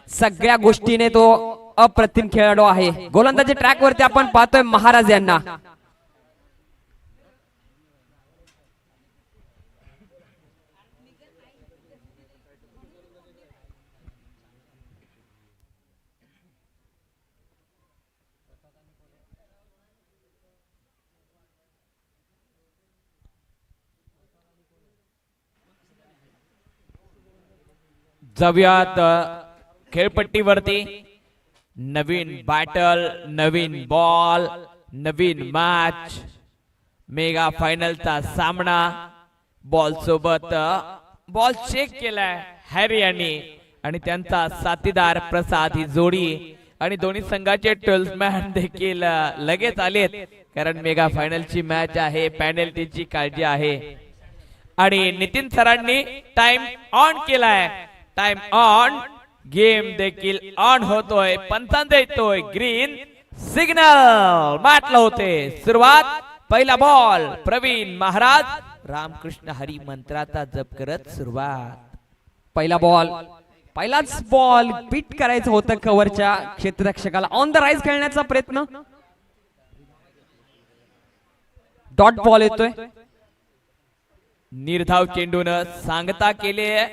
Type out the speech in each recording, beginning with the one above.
सगळ्या गोष्टीने तो अप्रतिम खेळाडू आहे। गोलंदाजी ट्रॅक वरती आपण पाहतोय महाराज यांना। जाऊयात खेळपट्टीवरती। नवीन बॅटल, नवीन बॉल, नवीन मॅच, मेगा फायनलचा सामना। बॉल सोबत बॉल चेक केलाय हॅरी यांनी आणि त्यांचा साथीदार प्रसाद ही जोडी आणि दोन्ही संघाचे ट्वेल्थमॅन देखील लगेच आलेत, कारण मेगा फायनलची मॅच आहे, पेनल्टीची काळजी आहे। आणि नितीन सरांनी टाइम ऑन केलाय। टाइम ऑन, गेम देखील ऑन होतोय, पंचांचा येतोय ग्रीन सिग्नल। मॅचला होते सुरुवात। पहिला बॉल प्रवीण महाराज, रामकृष्ण हरी मंत्राचा जप करत सुरुवात। पहिला बॉल, पहिलाच बॉल बीट करायचं होतं कव्हरच्या क्षेत्ररक्षकाला। ऑन द राईज खेळण्याचा प्रयत्न, डॉट बॉल येतोय। निर्धाव चेंडून सांगता केले।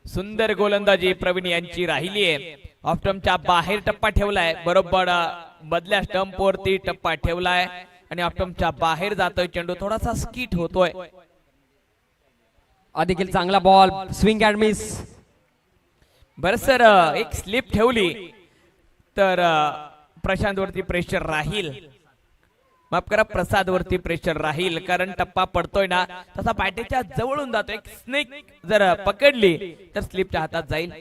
सुंदर गोलंदाजी प्रवीण यांची राहिली आहे। ऑफ स्टंपच्या बाहेर टप्पा ठेवलाय, बरोबर बदल्या स्टंप वरती टप्पा ठेवलाय आणि ऑफ स्टंपच्या बाहेर जातोय चेंडू, थोडासा स्किट होतोय। देखील चांगला बॉल, स्विंग अँड मिस। बर सर, एक स्लिप ठेवली तर प्रशांत वरती प्रेशर राहील, माफ करा प्रसाद वरती प्रेशर राहील, कारण टप्पा पडतोय ना तसा बॅटेच्या जवळून जातो। एक स्नेक जर पकडली तर स्लिपच्या हातात जाईल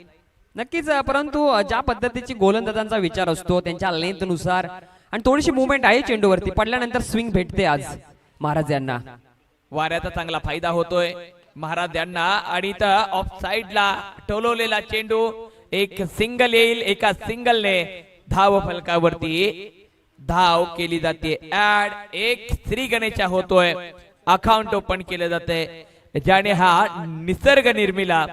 नक्कीच, परंतु ज्या पद्धतीची गोलंदाजांचा विचार असतो त्यांच्या लेंथ नुसार आणि थोडीशी मुवमेंट आहे चेंडूवरती, पडल्यानंतर स्विंग भेटते आज महाराज यांना। वाऱ्याचा चांगला फायदा होतोय महाराज यांना आणि इथं ऑफ साइडला टोलवलेला चेंडू, एक सिंगल येईल, एका सिंगलने धाव फलकावरती धाव केली जाते। ऍड एक श्री गणेशा होतोय, अकाउंट ओपन केले जाते, ज्याने हा निसर्ग निर्मिला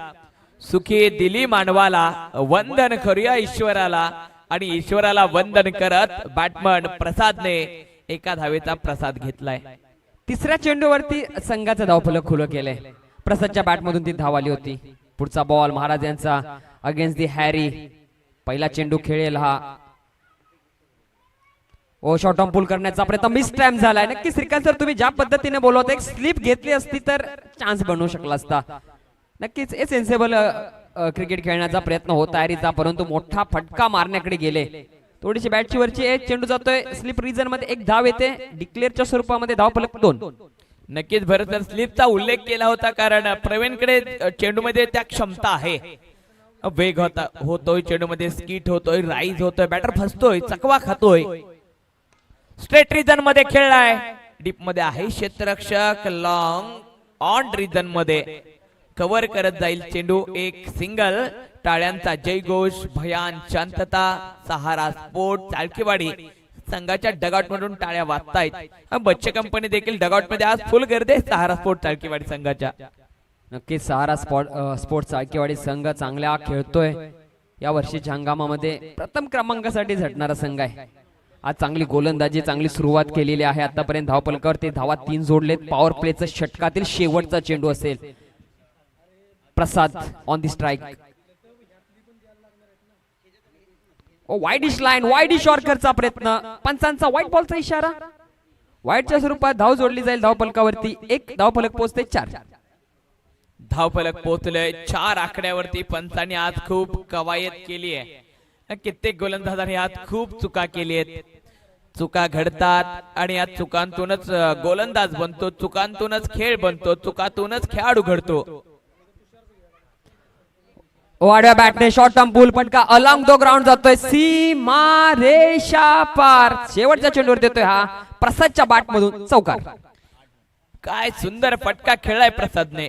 सुखी दिली मानवाला, वंदन करूया ईश्वराला आणि ईश्वराला वंदन करत बॅट्समन प्रसादने एका धावेचा प्रसाद घेतलाय। तिसऱ्या चेंडूवरती संघाचा धावफलक खुलं केलंय, प्रसादच्या बॅट मधून ती धाव आली होती। पुढचा बॉल महाराज यांचा अगेन्स्ट दी हॅरी। पहिला चेंडू खेळेल हा, ओ शॉर्ट ऑन पुल करण्याचा प्रयत्न मिस टाइम झालाय। नक्की श्रीकांत सर, तुम्ही ज्या पद्धतीने बोलवत एक स्लिप घेतली असती तर चान्स बनवू शकला असता। नक्कीच हे सेन्सेबल क्रिकेट खेळण्याचा प्रयत्न होता हॅरीचा, परंतु मोठा फटका मारण्याकडे गेले। थोडीशी बॅटची वरची एक चेंडू जातोय स्लिप रिजन मध्ये, एक धाव येते डिक्लेअरच्या स्वरूपामध्ये, धावफलक 2। नक्कीच भरत सर, स्लिपचा उल्लेख केला होता कारण प्रवीणकडे चेंडू मध्ये त्या क्षमता आहे। वेग होतोय चेंडू मध्ये, स्किट होतोय, राईज होतोय, बॅटर फसतोय, चकवा खातोय। स्ट्रेट रिजन मध्ये खेळलाय, डीप मध्ये आहे क्षेत्ररक्षक, लॉंग ऑन रिजन मध्ये कव्हर करत जाईल चेंडू, एक सिंगल। टाळ्यांचा जयघोष, भयान शांतता, सहारा स्पोर्ट चाळकेवाडी संघाच्या डगआउट मधून टाळ्या वाजतायत। बच्चे कंपनी देखील डगआउट मध्ये आज फुल गर्दी, सहारा स्पोर्ट चाळकेवाडी संघाच्या। नक्कीच सहारा स्पोर्ट चाळकेवाडी संघ चांगला खेळतोय, या वर्षीच्या हंगामामध्ये प्रथम क्रमांकासाठी झटणारा संघ आहे। आज चांगली गोलंदाजी, चांगली सुरुवात केलेली आहे आतापर्यंत। धावफलकावर ते धावा 3 जोडलेत। पॉवर प्लेचा षटकातील शेवटचा चेंडू असेल। प्रसाद ऑन दी स्ट्राइक, ओ वाईडिश लाईन, वाईडिश यॉर्करचा प्रयत्न, पंचांचा व्हाईट बॉलचा इशारा, व्हाईटच्या स्वरूपात धाव जोडली जाईल धावफलकावरती। एक धावफलक पोहोचते 4। धावफलक पोहोचले 4 आकड्यावरती। पंचांनी आज खूप कवायत केली आहे, कित्येक गोलंदाजांनी आज खूप चुका केली आहेत। चुका घडतात आणि या चुकांतूनच गोलंदाज बनतो, चुकांतूनच खेळ बनतो, चुकातूनच खेळाडू घडतो। वाड्या बॅटने शॉर्ट टर्म पुल फटका अलॉंग द ग्राउंड जातोय, सीमा रेषा पार। शेवटच्या चेंडूवर देतोय हा प्रसादच्या बॅट मधून चौकार। काय सुंदर फटका खेळलाय प्रसादने।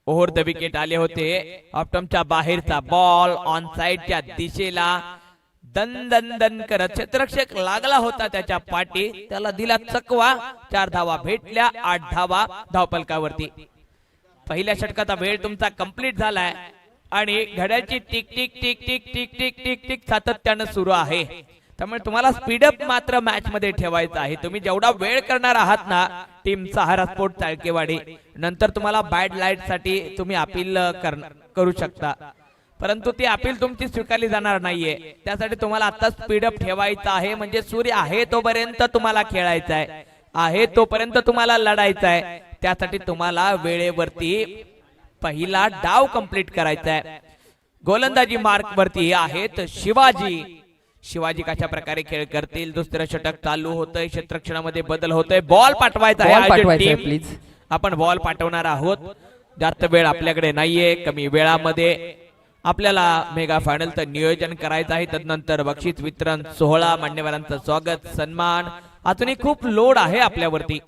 ओव्हर द विकेट आले होते। ऑफ स्टंपच्या बाहेरचा बॉल ऑन साइडच्या दिशेला दन दन दन करत क्षेत्ररक्षक लागला होता त्याच्या पाठी, त्याला दिला चकवा। 4 धावा भेटल्या, 8 धावा धावफलकावरती। पहिल्या षटकाचा वेळ तुमचा कंप्लीट झालाय आणि घड्याळची tick tick tick tick tick tick tick tick सातत्यानं सुरू आहे. त्यामुळे तुम्हाला स्पीडअप मात्र मॅच मध्ये ठेवायचं आहे. तुम्ही जेवढा वेळ करणार आहात ना टीम सहारा स्पोर्ट चाळकेवाडी, नंतर तुम्हाला बॅड लाईट साठी तुम्ही अपील करू शकता, परंतु ती अपील तुमची स्वीकारली जाणार नाहीये. त्यासाठी तुम्हाला आता स्पीडअप ठेवायचं आहे. म्हणजे सूर्य आहे तोपर्यंत तुम्हाला खेळायचं आहे तोपर्यंत तुम्हाला लढायचं आहे. त्यासाठी तुम्हाला वेळेवरती पहिला डाव कंप्लीट करायचा आहे. गोलंदाजी मार्क वरती आहेत शिवाजी कशा प्रकारे खेळ करतील. दुसरं षटक चालू होतंय, क्षेत्ररक्षणामध्ये बदल होतोय. बॉल पाठवायचा आहे प्लीज. आपण बॉल पाठवणार आहोत. जास्त वेळ आपल्याकडे नाहीये. कमी वेळामध्ये आपल्याला मेगा फायनलचं नियोजन करायचं आहे. तदनंतर बक्षीस वितरण सोहळा, मान्यवरांचं स्वागत सन्मान, अजूनही खूप लोड आहे आपल्यावरती.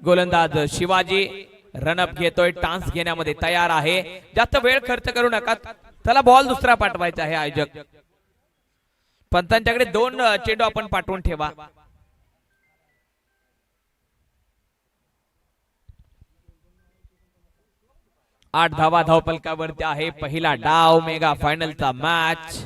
गोलंदाज शिवाजी रनअप घेतोय, टान्स घेण्यामध्ये तयार आहे. जास्त वेळ खर्च करू नका. चला बॉल दुसरा पाठवायचा आहे. आयोजक पंतांच्याकडे 2 चेंडू आपण पाठवून ठेवा. आठ धावा धावपलकावरती आहे. पहिला डाव मेगा फायनलचा मॅच.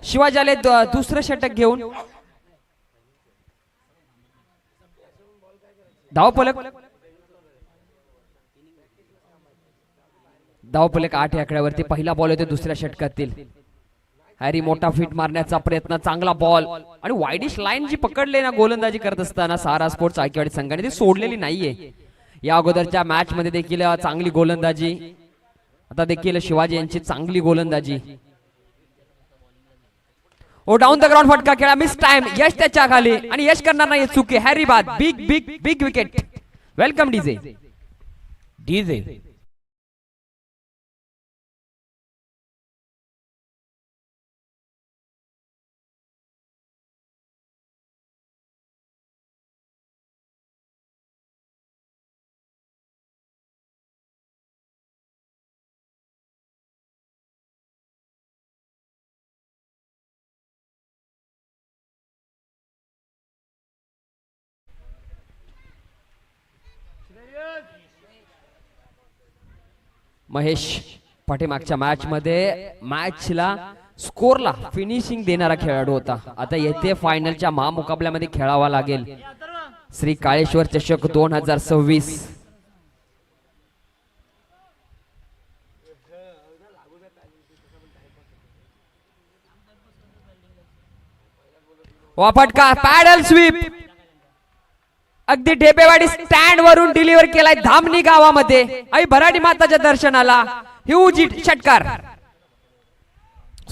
शिवाजी आले दुसरं षटक घेऊन. धावफलक 8 आकड्यावरती पहिला बॉल होते दुसऱ्या षटकातील. हॅरी मोठा फिट मारण्याचा प्रयत्न, चांगला बॉल आणि वाईडिश लाईन जी पकडले ना गोलंदाजी करत असताना सहारा स्पोर्ट्स चाळकेवाडी संघाने ती सोडलेली नाहीये. या अगोदरच्या मॅच मध्ये देखील चांगली गोलंदाजी, आता देखील शिवाजी यांची चांगली गोलंदाजी. ओ डाऊन द ग्राउंड फटका खेळा, मिस टाइम. यश त्याच्या खाली आणि यश करणार नाही चुकी. हॅरी बाद, big big big wicket. Welcome DJ. Mahesh पाठीमागच्या मॅच मध्ये मॅचला स्कोरला फिनिशिंग देणारा खेळाडू होता. आता येथे फायनलच्या महामुकाबल्यामध्ये खेळावा लागेल. श्री काळेश्वर चषक 2026. वाफटका पॅडल स्वीप अगदी ढेपेवाडी स्टँड वरून डिलिव्हर केलाय धामणी गावामध्ये. आई भराडी माताच्या दर्शनाला ह्यूज षटकार.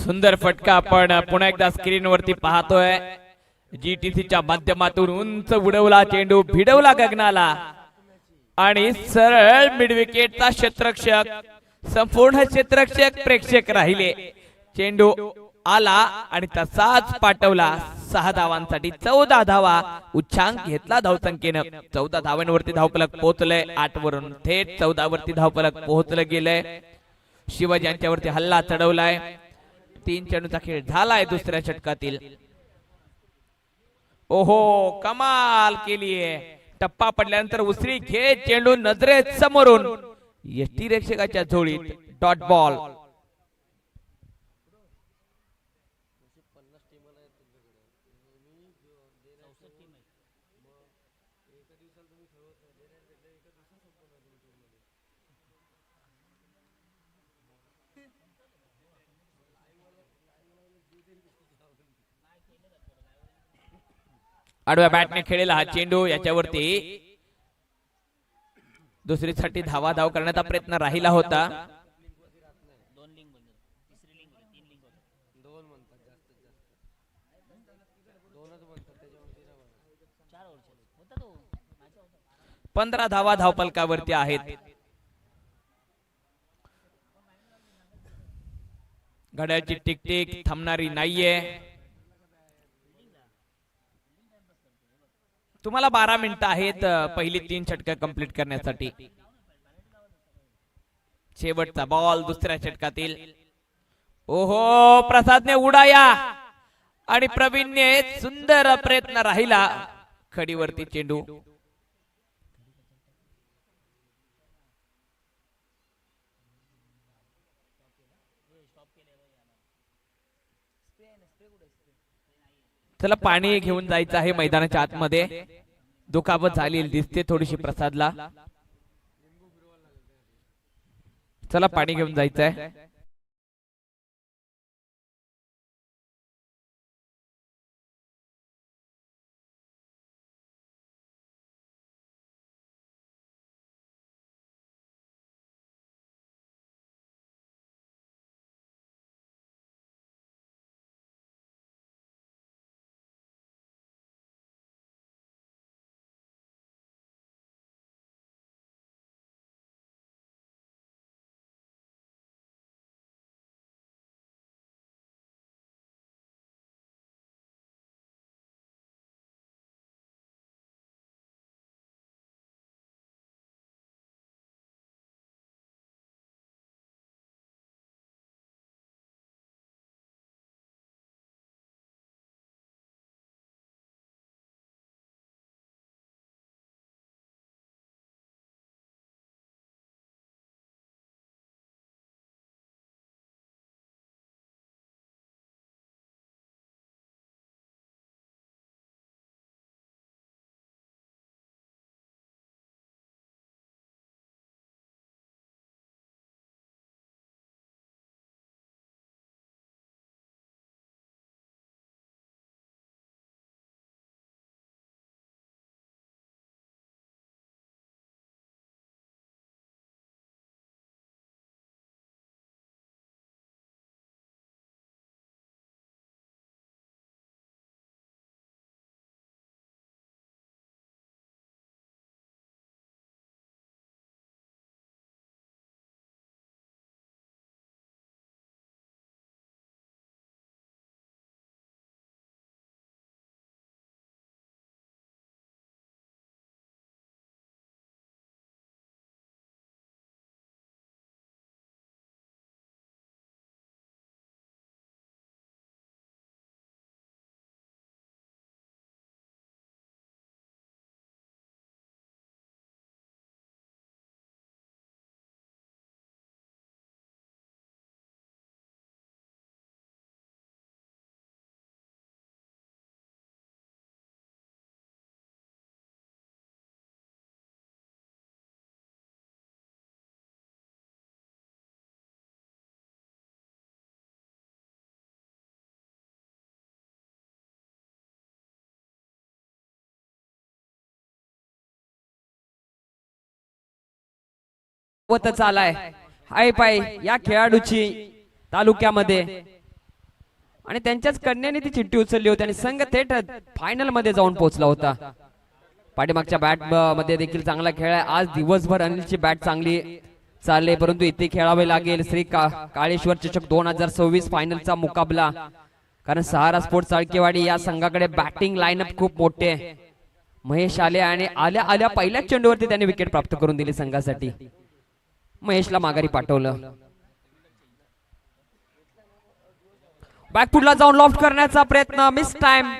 सुंदर फटका आपण पुन्हा एकदा स्क्रीन वरती पाहतोय. जीटीसीच्या माध्यमातून उंच उडवला चेंडू, भिडवला गगनाला आणि सरळ मिडविकेटचा क्षेत्ररक्षक, संपूर्ण क्षेत्ररक्षक प्रेक्षक राहिले. चेंडू आला आणि तसाच पाठवला. 6 धावांसाठी 14 धावा उच्चांक घेतला धावसंख्येनं. 14 धावांवरती धावफलक पोहोचलंय. 8 वरून थेट 14 वरती धावफलक पोहोचलं गेलंय. शिवाजी यांच्यावरती हल्ला चढवलाय. 3 चेंडूचा खेळ झालाय दुसऱ्या षटकातील. ओहो कमाल केलीये. टप्पा पडल्यानंतर उसरी घेत चेंडू नजरेत समोरून यष्टीरक्षकाच्या झोळीत. Dot ball. आडव्या बॅटने खेळलेला हा चेंडू, याच्यावरती दुसरीसाठी धाव करण्याचा प्रयत्न राहिला होता. पंधरा धावा धावपलकावरती आहेत. घड्याळची टिकटिक थांबणारी नाहीये. तुम्हाला 12 मिनिटं आहेत पहिली 3 षटकं कंप्लीट करण्यासाठी. शेवटचा बॉल दुसऱ्या षटकातील. ओहो, प्रसादने उडाया आणि प्रवीणने सुंदर प्रयत्न राहिला. खडीवरती चेंडू. चला पाणी घेऊन जायचं आहे मैदानाच्या आतमध्ये. दुखापत झालेली दिसते थोडीशी प्रसादला. चला पाणी घेऊन जायचंय. होतच आलाय हाय पाय या खेळाडूची तालुक्यामध्ये आणि त्यांच्याच कन्याने ती चिठ्ठी उचलली होती आणि संघ थेट फायनल मध्ये जाऊन पोहोचला होता. पाठीमागच्या बॅट मध्ये देखील चांगला खेळ आहे. आज दिवसभर अनिलची बॅट चांगली चालले, परंतु इथे खेळावे लागेल श्री काळेश्वर चषक 2026 फायनलचा मुकाबला. कारण सहारा स्पोर्ट्स चाळकेवाडी या संघाकडे बॅटिंग लाईनअप खूप मोठे आहे. महेश आले आणि आल्या आल्या पहिल्याच चेंडूवरती त्याने विकेट प्राप्त करून दिली संघासाठी. महेशला माघारी पाठवलं. बॅकफुटला जाऊन लॉफ्ट करण्याचा प्रयत्न, मिस टाइम.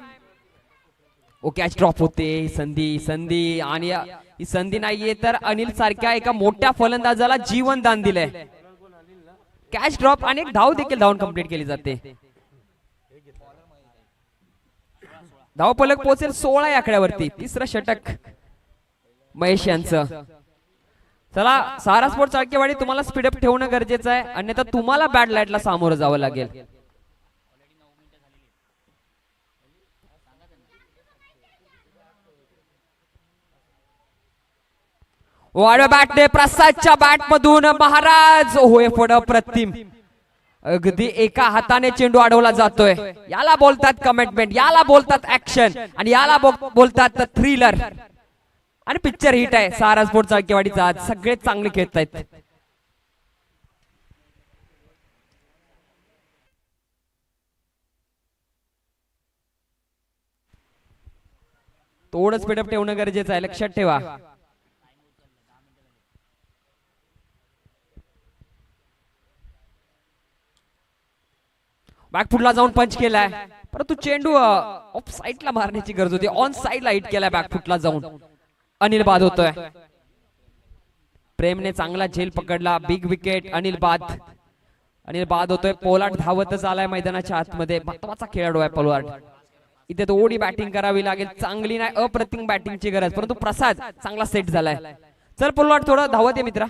ओ कॅच ड्रॉप होते. संधी आणि ही संधी नाहीये तर अनिल सारख्या एका मोठ्या फलंदाजाला जीवन दान दिलंय. कॅच ड्रॉप आणि एक धाव देखील धावून कंप्लीट केली जाते. धावफलक पोहोचेल 16 या आकड्यावरती. तिसरं षटक महेश यांचं. चला सहारा स्पोर्ट्स चाळकेवाडी तुम्हाला स्पीडअप ठेवणं गरजेचं आहे, अन्यथा तुम्हाला बॅड लाईटला सामोरं जावं लागेल. वाढ बॅटने प्रसादच्या बॅट मधून महाराज होय पुढं अप्रतिम. अगदी एका हाताने चेंडू अडवला जातोय. याला बोलतात कमिटमेंट, याला बोलतात ऍक्शन आणि याला बोलतात थ्रिलर आणि पिक्चर हिट आहे. सहारा स्पोर्ट्स चाळकेवाडीचा आज सगळे चांगले खेळत आहेत. थोडं स्पीडअप ठेवणं गरजेचं आहे, लक्षात ठेवा. बॅकफुटला जाऊन पंच केलाय, परंतु चेंडू ऑफ साईडला मारण्याची गरज होती. ऑन साईडला हिट केलाय बॅकफुटला जाऊन. अनिल बाद होतोय. प्रेमने चांगला झेल पकडला. Big wicket. अनिल बाद. अनिल बाद होतोय. पोलार्ड धावतच आलाय मैदानाच्या आतमध्ये. महत्वाचा खेळाडू आहे पोलार्ड. इथे तो ओडी बॅटिंग करावी लागेल. चांगली नाही, अप्रतिम बॅटिंगची गरज, परंतु प्रसाद चांगला सेट झालाय. चल पोलार्ड थोडं धावत आहे मित्रा.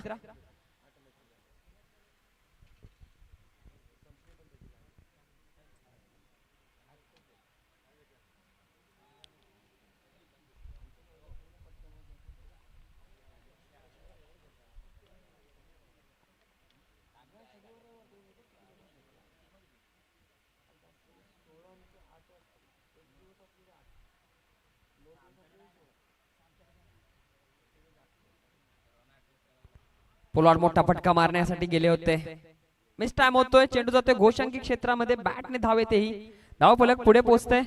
पोलार्ड मोठा फटका मारण्यासाठी गेले होते. मिस टाइम होतोय. चेंडू जातोय घोषांकी क्षेत्रामध्ये. बॅटने धाव येते. ही धाव फलक पुढे पोहोचते.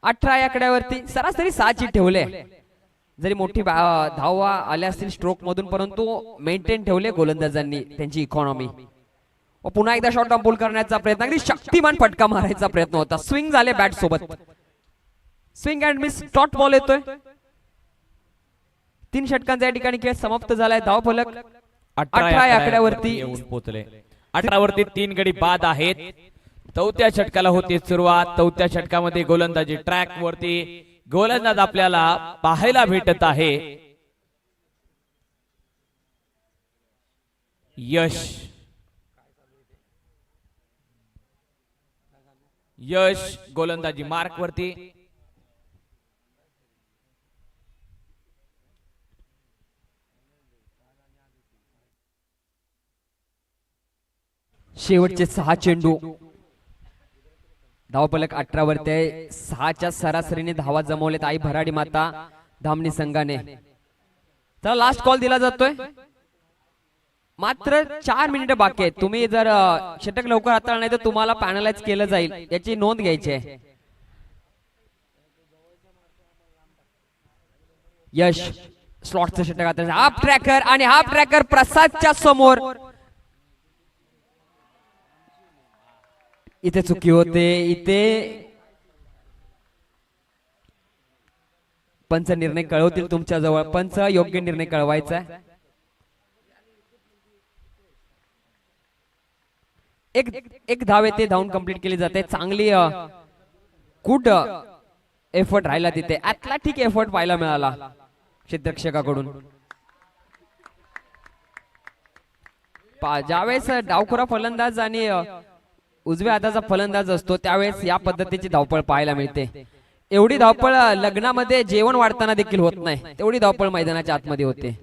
18 या आकड्यावरती सरासरी 6 चीट ठेवले. जरी मोठी धावा आल्या असतील स्ट्रोक मधून, परंतु मेंटेन ठेवले गोलंदाजांनी त्यांची इकॉनॉमी. पुन्हा एकदा शॉर्ट डाऊन पूल करण्याचा प्रयत्न. अगदी शक्तिमान फटका मारायचा प्रयत्न होता. स्विंग झाले बॅट सोबत. Swing and miss. Dot ball येतोय. 3 षटकांचा या ठिकाणी खेळ समाप्त झालाय. धाव फलक 18 या आकड्यावरती येऊन पोहोचले. 18 वरती 3 गडी बाद आहेत. 4थ्या षटकाला होती सुरुवात. 4थ्या षटकामध्ये गोलंदाजी ट्रॅक वरती. गोलंदाज आपल्याला पाहायला भेटत आहे. यश. यश गोलंदाजी मार्क वरती. शेवटचे 6 चेंडू. धावफलक 18 वरती आहे. 6च्या सरासरीने धावा जमवलेत आई भराडी माता धामणी संघाने. चला लास्ट कॉल दिला जातोय. मात्र 4 मिनिटं बाकी आहेत. तुम्ही जर षटक लवकर हाताळलं नाही तर तुम्हाला पॅनलाइज केलं जाईल, याची नोंद घ्यायची आहे. यश स्लॉटचं षटक हाताळलं. हाफ ट्रॅकर आणि हाफ ट्रॅकर प्रसादच्या समोर. इथे चुकी होते. इथे पंच निर्णय कळवतील तुमच्या जवळ. पंच योग्य निर्णय कळवायचा आहे. एक धाव येते. धावून कंप्लीट केली जाते. चांगली गुड एफर्ट राहिला तिथे. ऍथलेटिक एफर्ट पाहायला मिळाला क्षेत्ररक्षकाकडून. ज्यावेळेस डावखुरा फलंदाज आणि उजव्या हाताचा फलंदाज असतो त्यावेळेस या पद्धतीची धावपळ पाहायला मिळते. एवढी धावपळ लग्नामध्ये जेवण वाढताना देखील होत नाही, तेवढी धावपळ मैदानाच्या आतमध्ये होते.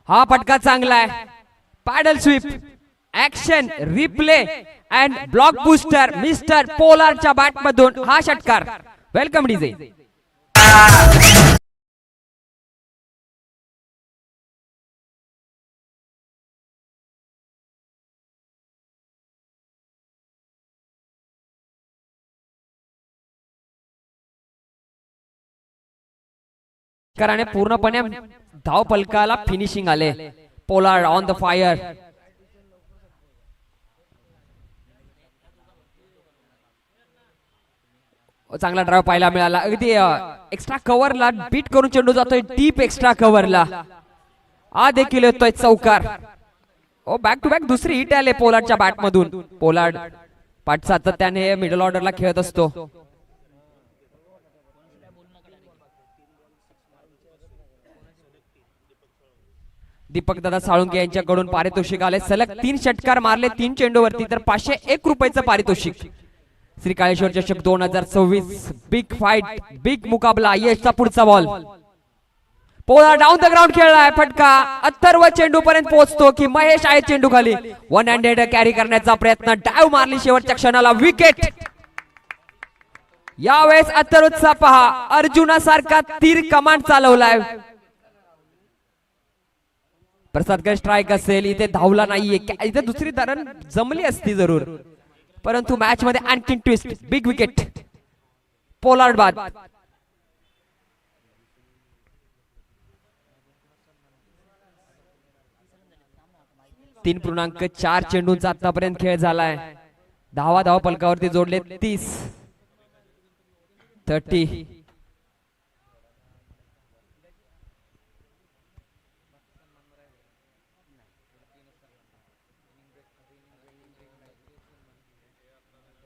हा फटका चांगला आहे. Paddle sweep, action, replay and blockbuster mister पोलार्डच्या बॅट मधून हा षटकार. Welcome DJ. कराने पूर्णपणे धाव फलकाला फिनिशिंग आले. Pollard on the fire. चांगला ड्राइव्ह पाहायला मिळाला. अगदी एक्स्ट्रा कव्हरला बीट करून चेंडू जातोय डीप एक्स्ट्रा कव्हरला. हा देखील येतोय चौकार. ओ बॅक टू बॅक दुसरी हिट आले पोलार्डच्या बॅट मधून. पोलार्ड पाठ सातत्याने मिडल ऑर्डरला खेळत असतो. दीपक दादा साळुंके यांच्याकडून पारितोषिक आले. सलग 3 षटकार मारले 3 चेंडूवरती तर 501 रुपयाचं पारितोषिक. श्री काळेश्वर चषक 2026 बिग फाईट, बिग मुकाबला. यशचा पुढचा ball. Pollard down the ground खेळलाय. फटका अथर्व चेंडू पर्यंत पोहोचतो की महेश आहे चेंडू खाली. 1 हँडेड कॅरी करण्याचा प्रयत्न. डाव मारली शेवटच्या क्षणाला. विकेट. यावेळेस अथर्वचा पहा अर्जुनासारखा तीर कमांड चालवलाय. प्रसादकडे स्ट्राईक असेल, इथे धावला नाहीये, इथे दुसरी धरण जमली असती जरूर, परंतु मॅच मध्ये आणखी ट्विस्ट, बिग विकेट, पोलार्ड बाद. 3.4 चेंडूंचा आतापर्यंत खेळ झालाय. धावा फलकावरती जोडले 30.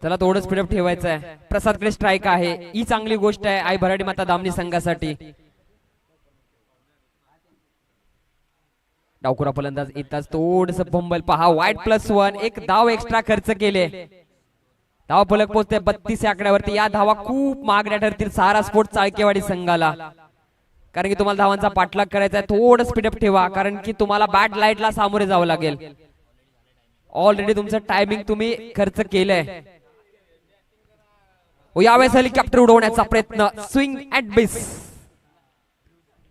त्याला थोडं स्पीडअप ठेवायचं आहे. प्रसादकडे स्ट्राईक आहे, ही चांगली गोष्ट आहे आई भराडी माता दामनी संघासाठी. डावखुरा फलंदाज येताच थोडस बंबल पहा, वाईट +1, एक धाव एक्स्ट्रा खर्च केले. धाव फलक पोहोचते 32 आकड्यावरती. या धावा खूप महागड्या ठरतील सहारा स्पोर्ट्स चाळकेवाडी संघाला, कारण की तुम्हाला धावांचा पाठलाग करायचा आहे. थोडं स्पीडअप ठेवा, कारण की तुम्हाला बॅट लाईटला सामोरे जावं लागेल. ऑलरेडी तुमचं टायमिंग तुम्ही खर्च केलंय. यावेळेस हेलिकॉप्टर उडवण्याचा प्रयत्न, स्विंग अँड बिस,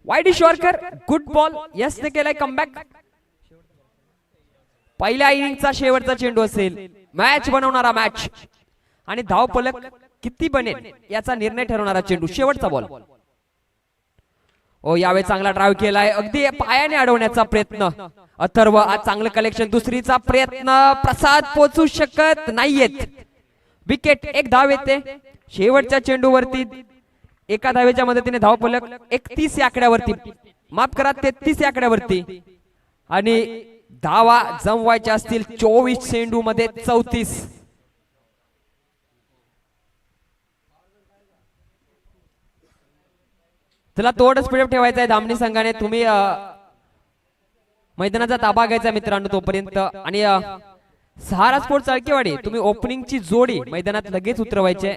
वाईड शॉर्कर, गुड बॉल. यस ने केलाय कमबॅक. पहिल्या इनिंगचा शेवटचा चेंडू असेल, मॅच बनवणारा मॅच आणि धाव फलक किती बनेल याचा निर्णय ठरवणारा चेंडू, शेवटचा बॉल. यावेळी चांगला ड्राइव्ह केलाय, अगदी पायाने अडवण्याचा प्रयत्न. अथर्व आज चांगलं कलेक्शन, दुसरीचा प्रयत्न, प्रसाद पोहोचू शकत नाहीयेत. विकेट, एक धाव येते. शेवटच्या चेंडूवरती एका धावेच्या मदतीने धाव फलक 31 या आकड्यावरती, माफ करा 33 या आकड्यावरती, आणि धावा जमवायच्या असतील 24 चेंडू मध्ये 34. चला थोडं स्पीडअप ठेवायचं आहे धामणी संघाने. तुम्ही मैदानाचा ताबा घ्यायचा मित्रांनो तोपर्यंत. आणि सहारा स्पोर्ट्स चाळकेवाडी, तुम्ही ओपनिंगची जोडी मैदानात लगेच उतरवायचे.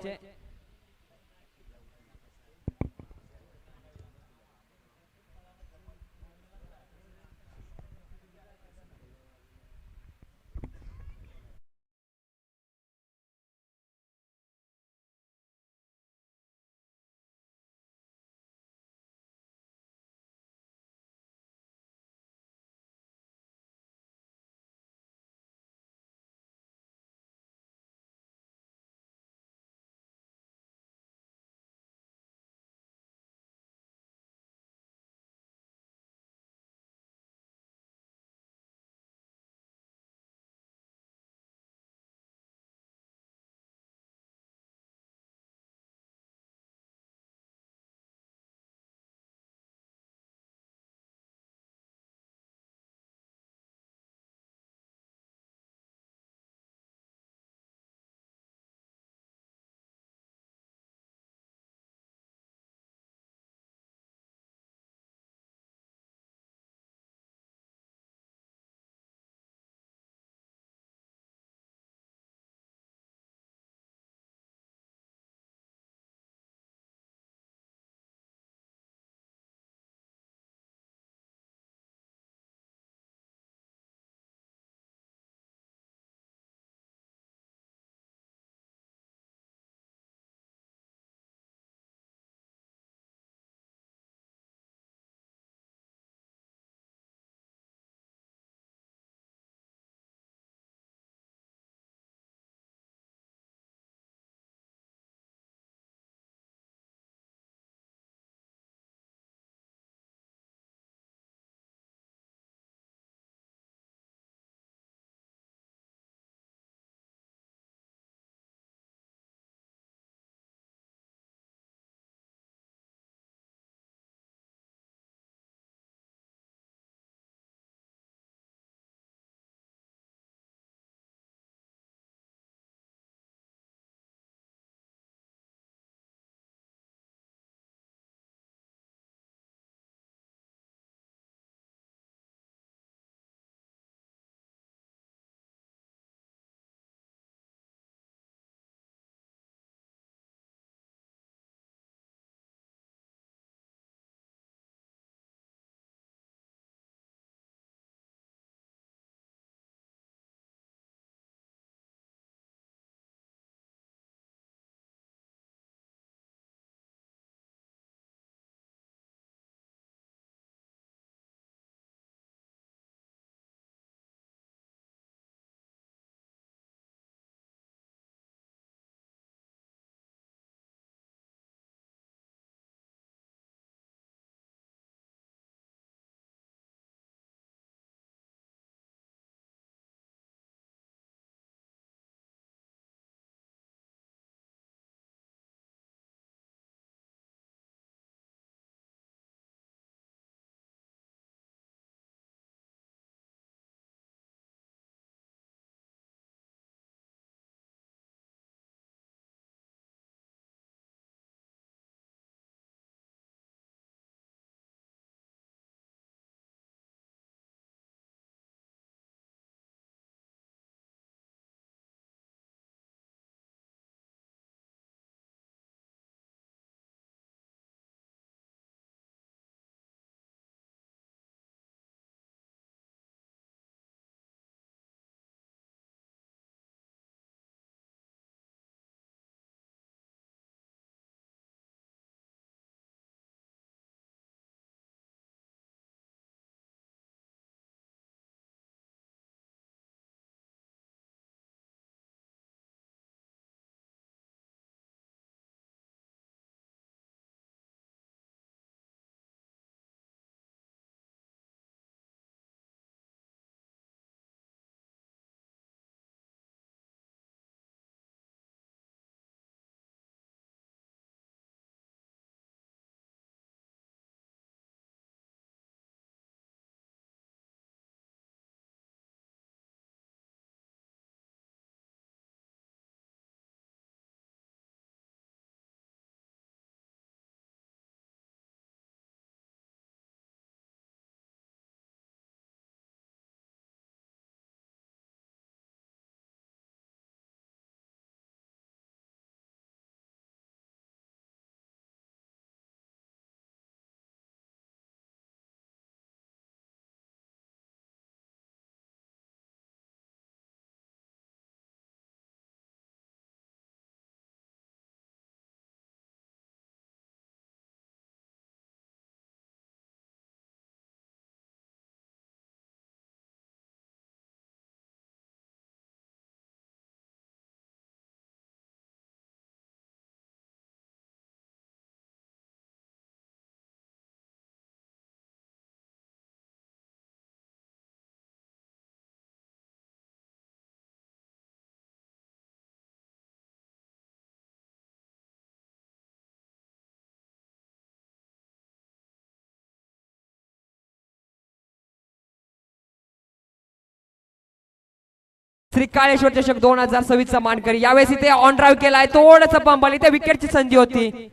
श्रीकाळेश्वर चषक 2026 चा मानकरी यावेळेस इथे ऑन ड्राईव्ह केलाय, थोडंसं पंबल, इथे विकेटची संधी होती,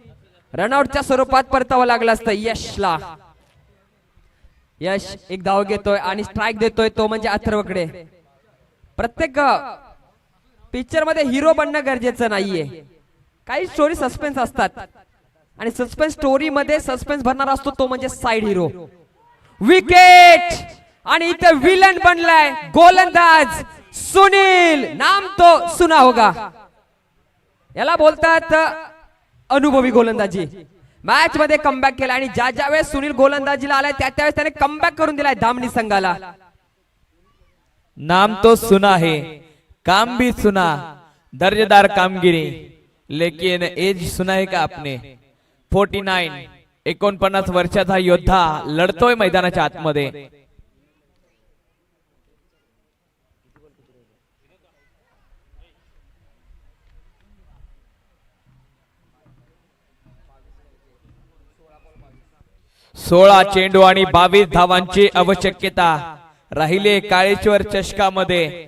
रनआउटच्या स्वरूपात परतावं लागलं असतं यशला. यश एक धाव घेतोय आणि स्ट्राईक देतोय, तो म्हणजे अथर्वकडे. प्रत्येक पिक्चर मध्ये हिरो बनणं गरजेचं नाहीये, काही स्टोरी सस्पेन्स असतात आणि सस्पेन्स स्टोरी मध्ये सस्पेन्स भरणारा असतो तो म्हणजे साइड हिरो. विकेट आणि इथे विलन बनलाय गोलंदाज सुनील, नाम तो सुना होगा. याला बोलतात अनुभवी गोलंदाजी. मॅच मध्ये कमबॅक केला आणि ज्या वेळेस सुनील गोलंदाजीला आलाय त्यावेळेस त्याने कमबॅक करून दिलाय धामणी संघाला. नाम तो सुना है, काम भी सुना, दर्जेदार कामगिरी, लेकिन एज सुना है का आपने? 49 49 वर्षाचा योद्धा लढतोय मैदानाच्या आतमध्ये. सोळा चेंडू आणि 22 धावांची आवश्यकता राहिले काळेश्वर चषकामध्ये.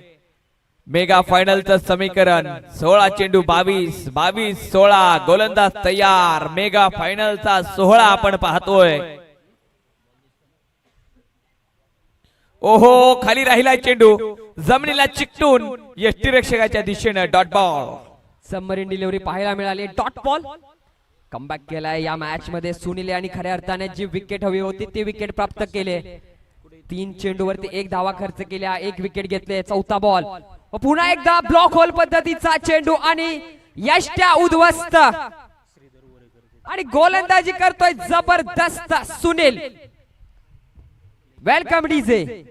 मेगा फायनलचं समीकरण 16 चेंडू 22 22 16, गोलंदाज तयार. मेगा फायनलचा सोहळा आपण पाहतोय. ओहो, खाली राहिलाय चेंडू, जमिनीला चिकटून यष्टीरक्षकाच्या दिशेने डॉट बॉल. सबमरीन डिलिव्हरी पाहायला मिळाली, डॉट बॉल. कमबॅक केलाय या मॅच मध्ये सुनील आणि खऱ्या अर्थाने जी विकेट हवी होती ती विकेट प्राप्त केले. 3 चेंडूवरती 1 धावा खर्च केल्या, 1 विकेट घेतले. चौथा बॉल, पुन्हा एकदा ब्लॉक होल पद्धतीचा चेंडू आणि यष्ट्या उद्ध्वस्त आणि गोलंदाजी करतोय जबरदस्त सुनील. Welcome DJ.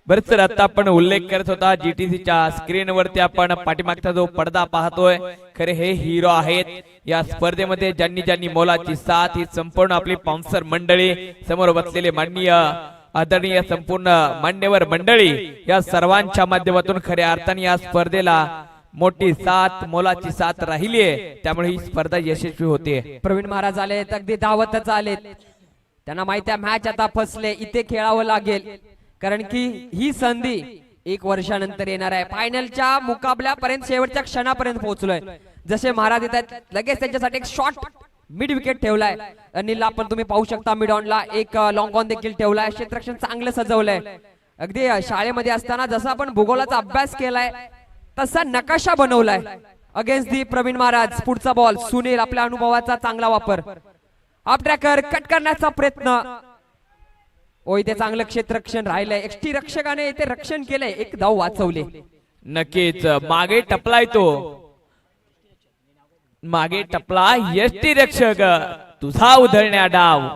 बरेच सर आता आपण उल्लेख करत होता जीटीसीच्या स्क्रीनवरती आपण पाठीमागचा जो पडदा पाहतोय, खरे हे हिरो आहेत या स्पर्धेमध्ये. ज्यांनी ज्यांनी मोलाची साथ ही संपूर्ण आपली स्पॉन्सर मंडळी, समोर बसलेले माननीय आदरणीय संपूर्ण मान्यवर मंडळी, या सर्वांच्या माध्यमातून खऱ्या अर्थाने या स्पर्धेला मोठी साथ, मोलाची साथ राहिली आहे. त्यामुळे ही स्पर्धा यशस्वी होते. प्रवीण महाराज आलेत, अगदी धावतच आलेत. त्यांना माहिती आहे मॅच आता फसले, इथे खेळावं लागेल, कारण की ही संधी 1 वर्षानंतर येणार आहे. फायनलच्या मुकाबल्यापर्यंत शेवटच्या क्षणापर्यंत पोहोचलोय. जसे महाराज येत आहेत लगेच त्यांच्यासाठी एक शॉर्ट मिड विकेट ठेवलाय. अनिलला पण तुम्ही पाहू शकता, मिड ऑनला एक लॉंग ऑन देखील ठेवलाय. क्षेत्ररक्षण चांगलं सजवलंय. अगदी शाळेमध्ये असताना जसा आपण भूगोलाचा अभ्यास केलाय तसा नकाशा बनवलाय. अगेन्स्ट दी प्रवीण महाराज. पुढचा बॉल, सुनील आपल्या अनुभवाचा चांगला वापर. अपट्रॅकर कट करण्याचा प्रयत्न. ओ, इथे चांगलं क्षेत्ररक्षण राहिलंय. एक्स्टी रक्षकाने इथे रक्षण केलंय, 1 धाव वाचवले. नक्कीच मागे टपलाय तो, मागे टपला यष्टी रक्षक. तुझा उधळण्या डाव,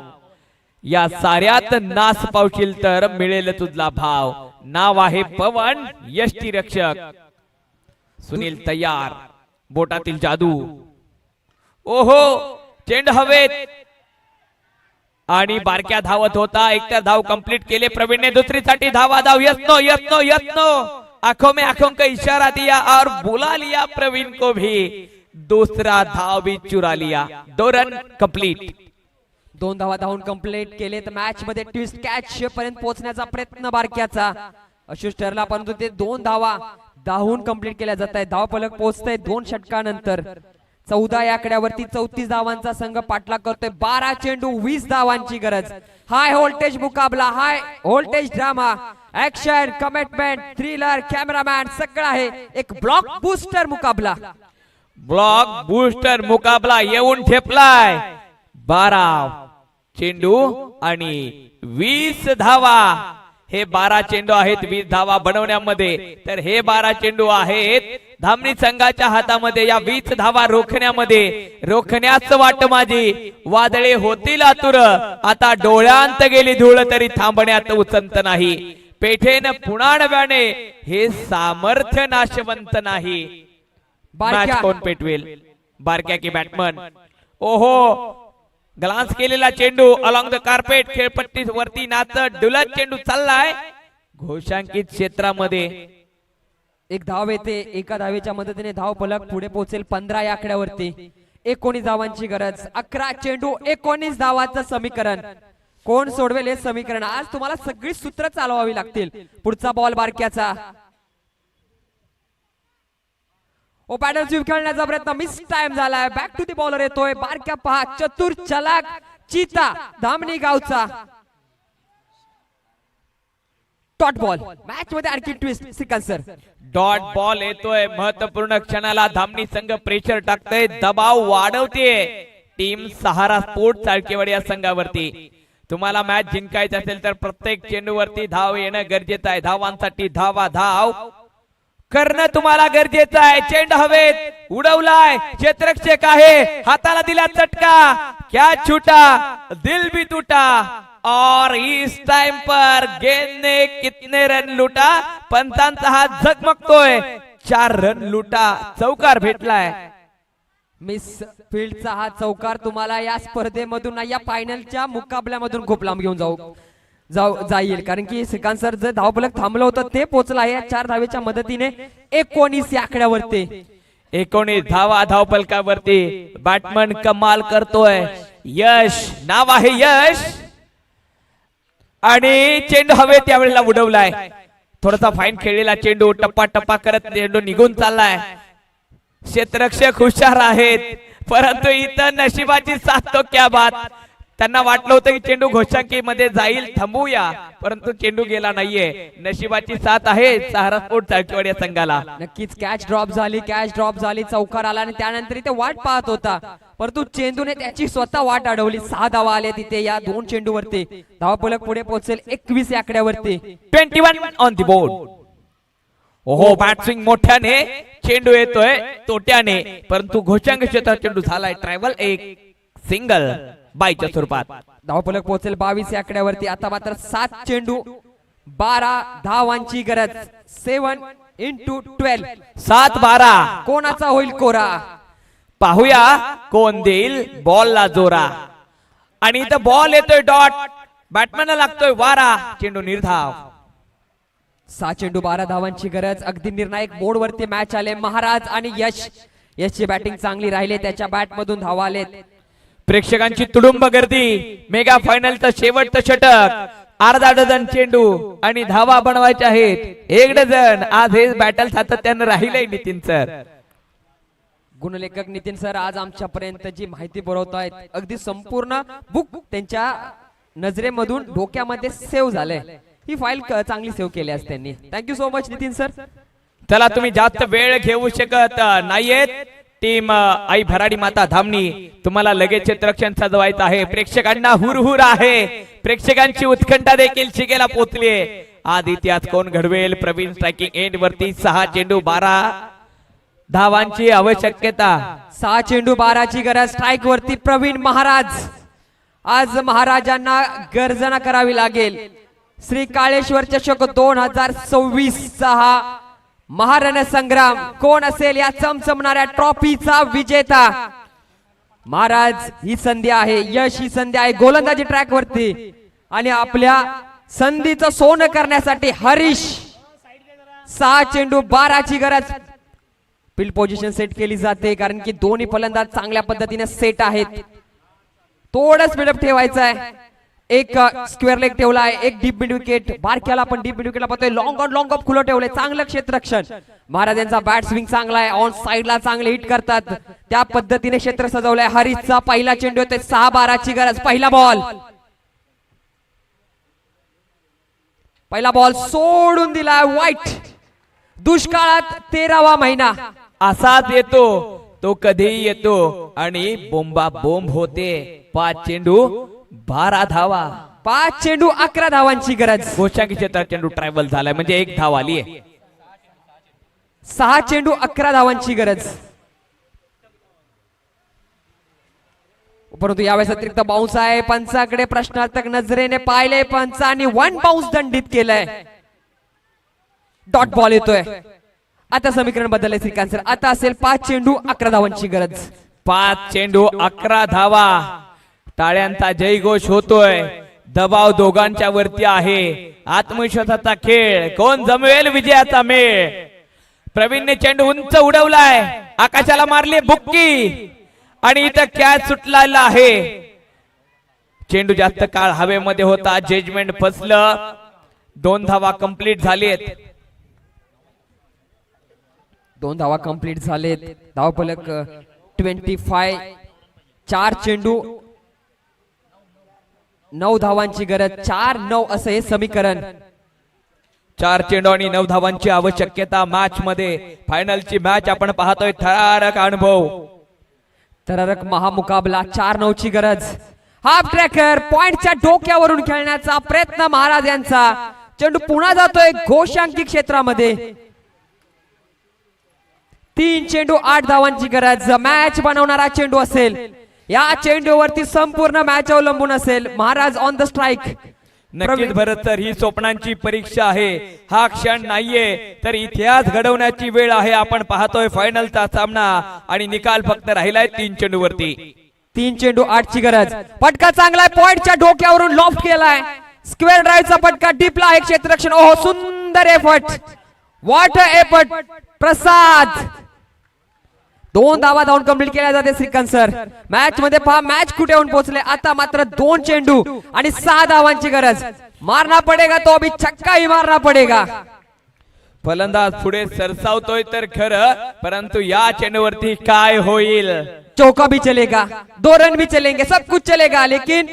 या साऱ्यात नास पावशील तर मिळेल तुझला भाव. नाव आहे पवन यष्टी रक्षक. सुनील तयार, बोटातील जादू. ओहो, चेंड हवेत आणि बारक्या धावत होता. एकतर धाव कंप्लीट केले प्रवीणने, दुसरीसाठी धावा. धाव यत्नो यत्नो यत्नो, आंखों में आंखों का इशारा दिया और बुला लिया प्रवीण को भी. दूसरा धाव भी चुरा लिया. 2 रन कंप्लीट. 2 धावा धावून कंप्लीट केले तर मॅच मध्ये ट्विस्ट कॅच पर्यंत पोहोचण्याचा प्रयत्न बारक्याचा अशुष ठरला, परंतु ते 2 धावा धावून कंप्लीट केल्या जात आहेत. धावफलक पोहोचतंय 2 षटकानंतर. 14 या आकड्यावरती 34 धावांचा संघ पाठलाग करतोय. 12 चेंडू 20 धावांची गरज. हाय व्होल्टेज मुकाबला, high voltage drama, action, commitment, thriller, cameraman सगळं आहे. एक ब्लॉक बूस्टर मुकाबला. ब्लॉक बूस्टर मुकाबला येऊन ठेपलाय. 12 चेंडू आणि 20 धावा. हे 12 चेंडू आहेत 20 धावा बनवण्यामध्ये, तर हे 12 चेंडू आहेत धामणी संघाच्या हातामध्ये. या 20 धावा रोखण्यास वाट माझी. वादळे होतील आतुर, आता डोळ्यांत गेली धूळ तरी थांबण्यात उचंत नाही. पेठेन पुन्हा नव्याने हे सामर्थ्य नाशवंत नाही. मॅच कोण पेटवेल? बारक्या की बॅटमन? ओहो, ग्लान्स केलेला चेंडू अलॉंग द कार्पेट, खेळपट्टी वरती नाचत डुलत चेंडू चाललाय घोषांकित क्षेत्रामध्ये. एक धाव येते, एका धावेच्या मदतीने धाव फलक पुढे पोहोचेल 15 या आकड्यावरती. 19 धावांची गरज. 11 चेंडू 19 धावांचं समीकरण. कोण सोडवेल हे समीकरण? आज तुम्हाला सगळी सूत्र चालवावी लागतील. पुढचा बॉल बारक्याचा. ओ पॅडल स्वीप खेळण्याचा प्रयत्न मिस टाइम झालाय. बॅक टू दी बॉलर येतोय बारक्या. पहा चतुर चलाक चीता धामणी गावचा. Dot ball. मॅच मध्ये आणखी twist. Shrikant sir, dot ball येतोय. महत्वपूर्ण क्षणाला धामणी संघ प्रेशर टाकतोय, दबाव वाढवते. टीम सहारा स्पोर्ट्स चाळकेवाडी या संघावरती. तुम्हाला मॅच जिंकायचं असेल तर प्रत्येक चेंडूवरती धाव येणं गरजेचं आहे. धावांसाठी धावा धाव करणं तुम्हाला गरजेचं आहे. चेंडू हवेत उडवलाय, क्षेत्ररक्षक आहे, हाताला दिला चटका, कॅच छूटा, दिल भी टूटा और इस टाइम पर गेंद ने कितने रन लुटा? पंचांचा हात झगमगतोय. 4 रन लुटा. चौकार भेटलाय. मिस फील्डचा हा चौकार तुम्हाला या स्पर्धेमधून या फायनलच्या मुकाबल्यामधून खूप लांब घेऊन जाईल. कारण की श्रीकांत सर जे धावफलक थांबलं होतं ते पोहोचलं आहे 4 धावेच्या मदतीने 19 या आकड्यावरती. 19 धावा धावफलकावरती. बॅटमन कमाल करतोय. यश नाव आहे यश. आणि चेंडू हवे त्यावेळेला उडवलाय. थोडासा फाईन खेळलेला चेंडू टप्पा टप्पा करत चेंडू निघून चाललाय. क्षेत्ररक्षक हुशार आहेत, परंतु इथं नशिबाची साथ तो क्या बात. त्यांना वाटलं होतं की चेंडू घोषांकी मध्ये जाईल, थांबूया, परंतु चेंडू गेला नाहीये. नशिबाची साथ आहे सहारा स्पोर्ट्स चाळकेवाडी या संघाला. नक्कीच कॅच ड्रॉप झाली, चौकार आला आणि त्यानंतर ते वाट पाहत होता, परंतु चेंडूने त्याची स्वतः वाट अडवली. 6 धावा आल्या तिथे या 2 चेंडूवरती. धावफलक पुढे पोहोचेल 21 या आकड्यावरती. 21 ऑन द बोर्ड. ओहो, बॅट स्विंग मोठ्याने, चेंडू येतोय तोट्याने, परंतु घोषांक क्षेत्रात चेंडू झालाय ट्रॅव्हल. एक सिंगल बाईच्या स्वरूपात. धावफलक पोहोचेल 22 या आकड्यावरती. आता मात्र 7 चेंडू 12 धावांची गरज. 7 into 12. 7-12. कोणाचा होईल कोरा? पाहूया कोण देईल बॉलला जोरा. आणि इथं बॉल येतोय डॉट. बॅटमॅनला लागतोय वारा. चेंडू निर्धाव. 6 चेंडू 12 धावांची गरज. अगदी निर्णायक मोड वरती मॅच आले. महाराज आणि यशची बॅटिंग चांगली राहिली. त्याच्या बॅट मधून धावा आलेत. प्रेक्षकांची तुडुंब गर्दी. मेगा फायनलचं शेवटचं षटक. अर्धा डझन चेंडू आणि धावा बनवायच्या आहेत 1 डझन. आज हे बॅटल सातत्यानं राहिलंय नितीन सर. गुणलेखक नितीन सर आज आमच्यापर्यंत जी माहिती पुरवतायत अगदी संपूर्ण बुक त्यांच्या नजरेमधून डोक्यामध्ये सेव्ह झालंय. ही फाईल चांगली सेव्ह केली असते त्यांनी. Thank you so much Nitin sir. चला, तुम्ही जास्त वेळ घेऊ शकत नाहीयेत. टीम आई भराडी माता धामणी तुम्हाला लगेच क्षेत्ररक्षण सजवायचं आहे. प्रेक्षकांना हुरहुर आहे. प्रेक्षकांची उत्कंठा देखील शिगेला पोहोचलीये. आज इतिहास कोण घडवेल? प्रवीण स्ट्रायकिंग एंड वरती 6 चेंडू 12 धावांची आवश्यकता. 6 चेंडू 12 ची गरज. स्ट्राईक वरती प्रवीण महाराज. आज महाराजांना गर्जना करावी लागेल. श्री काळेश्वर चषक 2026 चा हा महारण संग्राम. कोण असेल या चमचमणाऱ्या ट्रॉफीचा विजेता? महाराज ही संधी आहे, यश ही संधी आहे गोलंदाजी ट्रॅक वरती. आणि आपल्या संधीचं सोनं करण्यासाठी हरीश. 6 चेंडू 12 ची गरज. फील्ड पोझिशन सेट केली जाते कारण की दोन्ही फलंदाज चांगल्या पद्धतीने सेट आहेत. थोडं स्पीडअप ठेवायचं आहे. एक स्क्वेअर लेग ठेवलाय, एक डीप मिड विकेट. बारक्याला पण डीप मिड विकेटला पाहतोय. लॉंग ऑन लॉंग ऑफ खुलं ठेवलंय. चांगलं क्षेत्ररक्षण. महाराज यांचा बॅट स्विंग चांगला आहे. ऑन साइडला चांगले हिट करतात. त्या पद्धतीने क्षेत्र सजवलंय. हरीशचा पहिला चेंडू होतोय. 6-12 ची गरज. पहिला बॉल सोडून दिला. वाईट. दुष्काळात 13वा महिना असाच येतो तो, कधीही येतो आणि बोंबा बोंब होते. 5 चेंडू 12 धावा. 5 चेंडू 11 धावांची गरज. घोषांकी क्षेत्रात चेंडू ट्रॅव्हल झालाय म्हणजे 1 धाव आली आहे. 6 चेंडू 11 धावांची गरज. परंतु यावेळेस अतिरिक्त बाउन्स आहे. पंचाकडे प्रश्नार्थक नजरेने पाहिले. पंचांनी 1 बाउन्स दंडित केलंय. डॉट बॉल येतोय. आता समीकरण बदलले श्रीकांत सर. आता असेल 5 चेंडू 11 धावांची गरज. 5 चेंडू 11 धावा. टाळ्यांचा जयघोष होतोय. दबाव दोघांच्या वरती आहे. आत्मविश्वासाचा खेळ. कोण जमवेल विजयाचा मेळ? प्रवीणने चेंडू उंच उडवलाय, आकाशाला मारली बुक्की आणि इथं कॅच सुटलेला आहे. चेंडू जास्त काळ हवेमध्ये होता, जजमेंट फसलं. 2 धावा कंप्लीट झालेत. 2 धावा कंप्लीट झालेत. धावफलक 25. 4 चेंडू 9 धावांची गरज. 4-9 असं हे समीकरण. 4 चेंडू आणि 9 धावांची आवश्यकता मॅच मध्ये. फायनलची मॅच आपण पाहतोय. थरारक अनुभव, थरारक महामुकाबला. 4-9 ची गरज. हाफ ट्रॅकर पॉइंटच्या डोक्यावरून खेळण्याचा प्रयत्न महाराज यांचा. चेंडू पुन्हा जातोय घोषांकी क्षेत्रामध्ये. 3 चेंडू 8 धावांची गरज. मॅच बनवणारा चेंडू असेल. या चेंडूवरती संपूर्ण मॅच अवलंबून असेल. Maharaj on the strike. नक्कीच भरत सर, ही स्वप्नांची परीक्षा आहे. हा क्षण नाहीये तर इतिहास घडवण्याची वेळ आहे. आपण पाहतोय फायनलचा सामना आणि निकाल फक्त राहिलाय 3 चेंडू वरती. 3 चेंडू 8 ची गरज. फटका चांगलाय, पॉइंटच्या डोक्यावरून लॉफ्ट केलाय. स्क्वेअर ड्राईव्हचा फटका डिपला आहे क्षेत्ररक्षण. ओहो, सुंदर एफर्ट, व्हॉट अ एफर्ट प्रसाद. 2 धावा धावून कंप्लीट केल्या जाते श्रीकांत सर. मॅच मध्ये पहा मॅच कुठे येऊन पोहोचले. आता मात्र 2 चेंडू आणि 6 धावांची गरज. मारना पडेगा तो अभी, छक्का ही मारना पडेगा. फलंदाज पुढे सरसावतोय तर खरं, परंतु या चेंडूवरती काय होईल. चौका भी चलेगा, 2 रन भी चलेंगे, सब कुछ चलेगा, लेकिन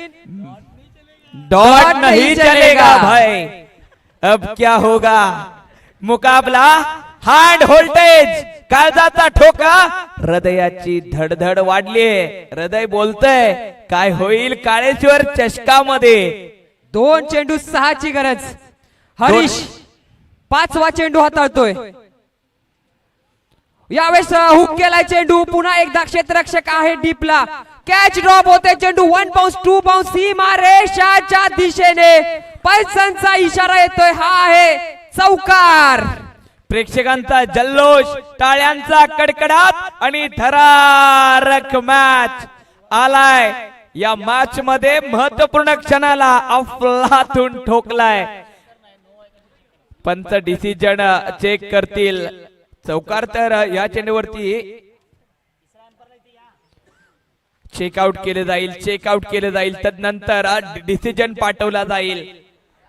डॉट नहीं चलेगा भाई. अब क्या होगा. मुकाबला हार्ड व्होल्टेज, काळजाचा ठोका, हृदयाची धडधड वाढलीये. हृदय बोलतय काय होईल काळेश्वर चषकामध्ये. 2 चेंडू 6 ची गरज. हरीश 5वा चेंडू हाताळतोय. यावेळेस हुक केलाय चेंडू. पुन्हा एकदा क्षेत्ररक्षक आहे डीपला. कॅच ड्रॉप होते. चेंडू 1 बाउन्स 2 बाउन्स सीमा रेषाच्या दिशेने. पैसांचा इशारा येतोय. हा आहे चौकार. प्रेक्षकांचा जल्लोष, टाळ्यांचा कडकडाट आणि थरारक मॅच आलाय. या मॅच मध्ये महत्वपूर्ण क्षणाला अफलातून ठोकलाय. पंच डिसिजन चेक करतील. चौकार तर या चेंडूवरती चेकआउट केले जाईल. चेकआउट केले जाईल, तदनंतर डिसिजन पाठवला जाईल.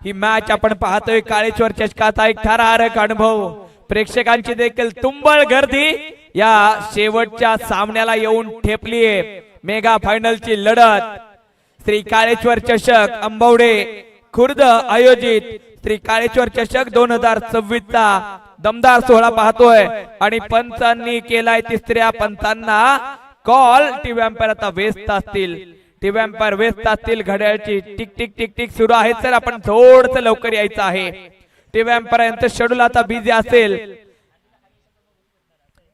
ही मॅच आपण पाहतोय काळेश्वर चषकाचा एक थरारक अनुभव. प्रेक्षकांची देखील तुंबळ गर्दी या शेवटच्या सामन्याला येऊन ठेपलीये. मेगा फायनलची लढत श्री काळेश्वर चषक अंबवडे खुर्द आयोजित श्री काळेश्वर चषक 2026 चा दमदार सोहळा पाहतोय. आणि पंचांनी केलाय 3ऱ्या पंचांना कॉल. टीव्ही अंपायर आता व्यस्त असतील. टीव्ही अंपायर व्यस्त असतील. घड्याळची टिक टिक टिक टिक सुरू आहे. सर आपण थोडस लवकर यायचं आहे. टीव्ही अंपायर यांचं शेड्यूल आता बिझी असेल.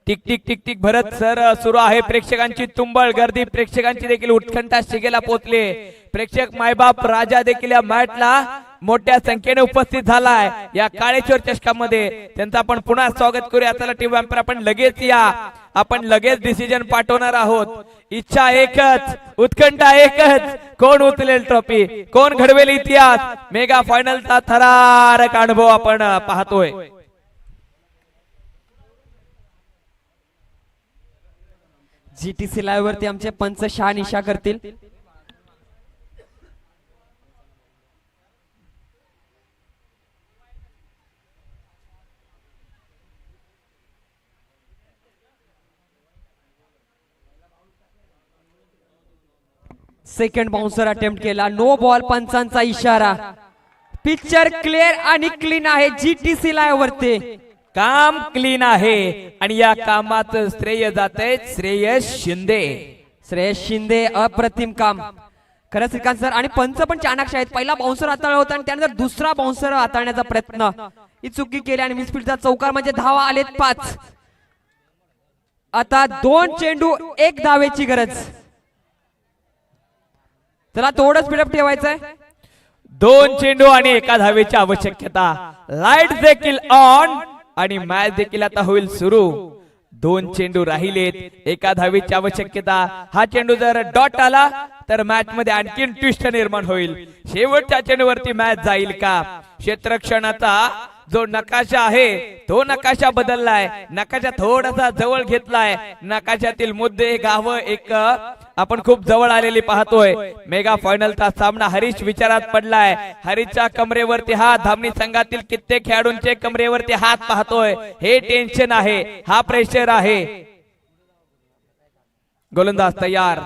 टिक टिक टिक टिक भरत सर सुरू आहे. प्रेक्षकांची तुंबळ गर्दी, प्रेक्षकांची देखील उत्कंठा शिगेला पोहोचले. प्रेक्षक मायबाप राजा देखील या मॅचला मोठ्या संख्येने उपस्थित झालाय. या काळेश्वर चषकामध्ये त्यांचं आपण पुन्हा स्वागत करूया. चला टीव्ही अंपायर आपण लगेच या. आपण लगेच डिसिजन पाठवणार आहोत. इच्छा एकच, उत्कंठा एकच, कोण उचलेल ट्रॉफी, कोण घडवेल इतिहास. मेगा फायनलचा थरारक अनुभव आपण पाहतोय. जीटीसी लाईव्ह वरती आमचे पंच शहानिशा करतील. सेकंड बाउन्सर अटेम्प्ट केला. No ball. पंचांचा इशारा. पिक्चर क्लिअर आणि क्लीन आहे जीटीसी लाईव्ह वरती. काम क्लीन आहे आणि या कामाचं श्रेय जाते श्रेयस शिंदे. श्रेयस शिंदे अप्रतिम काम. खरंच श्रीकांत सर. आणि पंच पण चाणक्य आहेत. पहिला बाउन्सर हाताळला होता आणि त्यानंतर दुसरा बाउन्सर हाताळण्याचा प्रयत्न. ही चुकी केली आणि मिसफील्डचा चौकार म्हणजे धावा आलेत 5. आता 2 चेंडू 1 धावेची गरज. चला थोडं स्पीडअप ठेवायचंय. 2 चेंडू आणि 1 धावेची आवश्यकता. लाईट देखील ऑन आणि मॅच देखील आता होईल सुरू. 2 चेंडू राहिलेत, 1 धावेची आवश्यकता. हा चेंडू जर डॉट आला तर मॅच मध्ये आणखीन ट्विस्ट निर्माण होईल. शेवटच्या चेंडूवरती मॅच जाईल का. क्षेत्ररक्षणाचा जो नकाशा आहे तो नकाशा बदललाय, नकाशा थोडासा जवळ घेतलाय, नकाशातील मुद्दे गाव एक आपण खूप जवळ आलेली पाहतोय। मेगा फायनलचा सामना हरीश विचारात पडलाय, हरीशच्या कमरेवरती हात, धामणी संघातील कित्येक खेळाडूंचे कमरेवरती हात पाहतोय, हे टेन्शन आहे, हा प्रेशर आहे। गोलंदाज तयार,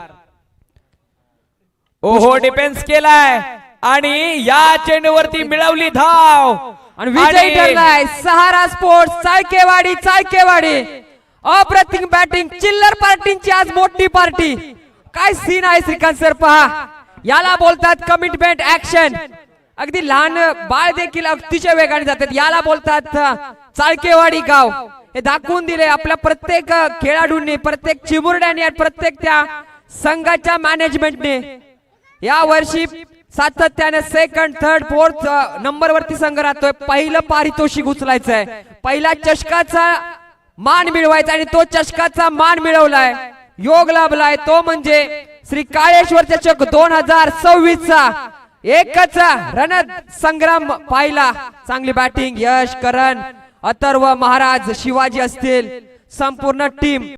ओहो डिफेन्स केलाय आणि या चेंडूवरती मिळवली धाव आणि विजयी ठरलाय सहारा स्पोर्ट्स चाळकेवाडी। अप्रतिम बॅटिंग, चिल्लर पार्टींची आज मोठी पार्टी। काय सीन आहे श्रीकांत सर, पहा, याला बोलतात कमिटमेंट ऍक्शन। अगदी लहान बाळ देखील अतिशय वेगाने जातात, याला बोलतात चाळकेवाडी गाव। हे दाखवून दिले आपल्या प्रत्येक खेळाडूंनी, प्रत्येक चिमुरड्याने आणि प्रत्येक त्या संघाच्या मॅनेजमेंटने। या वर्षी सातत्याने सेकंड, थर्ड, फोर्थ नंबर वरती संघ राहतोय। पहिलं पारितोषिक उचलायचंय, पहिला चषकाचा मान मिळवायचा आणि तो चषकाचा मान मिळवलाय, योग लाभलाय, तो म्हणजे श्री काळेश्वर चषक 2026 चा। एकच रण संग्राम पाहिला, चांगली बॅटिंग, यश, करण, अथर्व, महाराज, शिवाजी असतील, संपूर्ण टीम